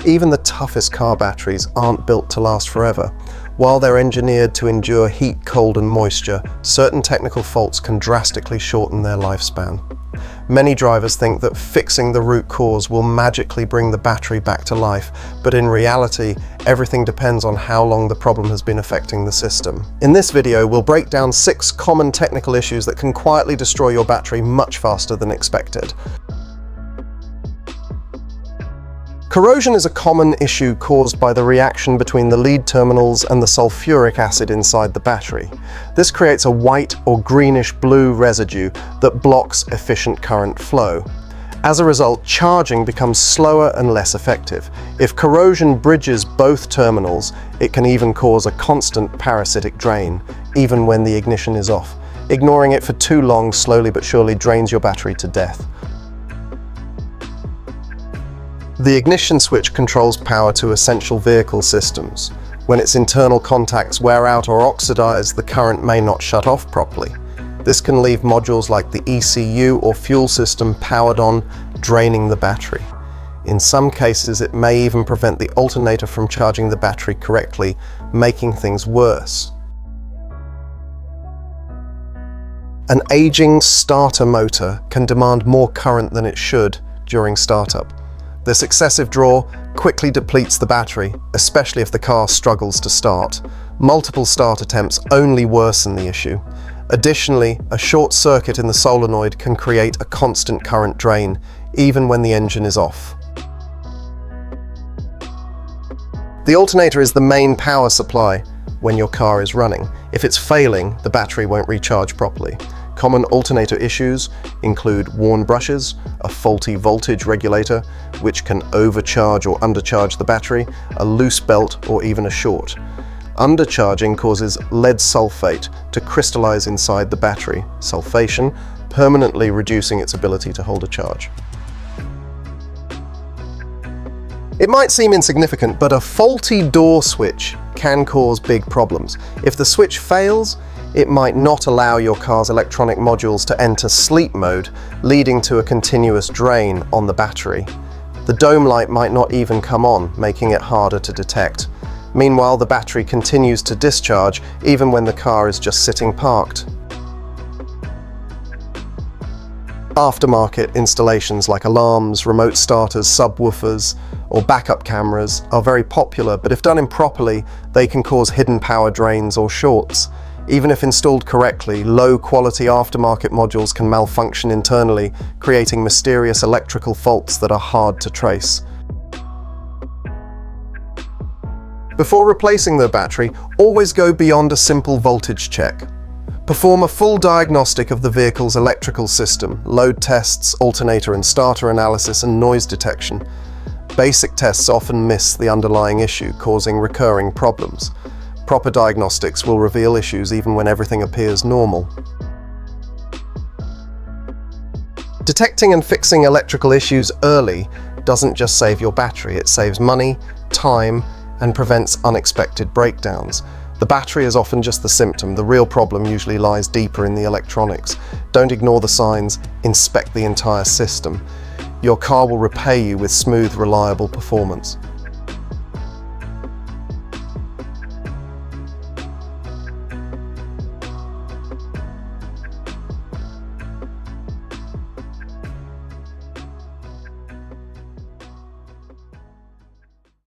Even the toughest car batteries aren't built to last forever. While they're engineered to endure heat, cold and moisture, certain technical faults can drastically shorten their lifespan. Many drivers think that fixing the root cause will magically bring the battery back to life, but in reality, everything depends on how long the problem has been affecting the system. In this video, we'll break down 6 common technical issues that can quietly destroy your battery much faster than expected. Corrosion is a common issue caused by the reaction between the lead terminals and the sulfuric acid inside the battery. This creates a white or greenish-blue residue that blocks efficient current flow. As a result, charging becomes slower and less effective. If corrosion bridges both terminals, it can even cause a constant parasitic drain, even when the ignition is off. Ignoring it for too long slowly but surely drains your battery to death. The ignition switch controls power to essential vehicle systems. When its internal contacts wear out or oxidize, the current may not shut off properly. This can leave modules like the ECU or fuel system powered on, draining the battery. In some cases, it may even prevent the alternator from charging the battery correctly, making things worse. An aging starter motor can demand more current than it should during startup. This excessive draw quickly depletes the battery, especially if the car struggles to start. Multiple start attempts only worsen the issue. Additionally, a short circuit in the solenoid can create a constant current drain, even when the engine is off. The alternator is the main power supply when your car is running. If it's failing, the battery won't recharge properly. Common alternator issues include worn brushes, a faulty voltage regulator, which can overcharge or undercharge the battery, a loose belt, or even a short. Undercharging causes lead sulfate to crystallize inside the battery, sulfation, permanently reducing its ability to hold a charge. It might seem insignificant, but a faulty door switch can cause big problems. If the switch fails, it might not allow your car's electronic modules to enter sleep mode, leading to a continuous drain on the battery. The dome light might not even come on, making it harder to detect. Meanwhile, the battery continues to discharge even when the car is just sitting parked. Aftermarket installations like alarms, remote starters, subwoofers, or backup cameras are very popular, but if done improperly, they can cause hidden power drains or shorts. Even if installed correctly, low-quality aftermarket modules can malfunction internally, creating mysterious electrical faults that are hard to trace. Before replacing the battery, always go beyond a simple voltage check. Perform a full diagnostic of the vehicle's electrical system, load tests, alternator and starter analysis, and noise detection. Basic tests often miss the underlying issue, causing recurring problems. Proper diagnostics will reveal issues even when everything appears normal. Detecting and fixing electrical issues early doesn't just save your battery, it saves money, time, and prevents unexpected breakdowns. The battery is often just the symptom. The real problem usually lies deeper in the electronics. Don't ignore the signs, inspect the entire system. Your car will repay you with smooth, reliable performance.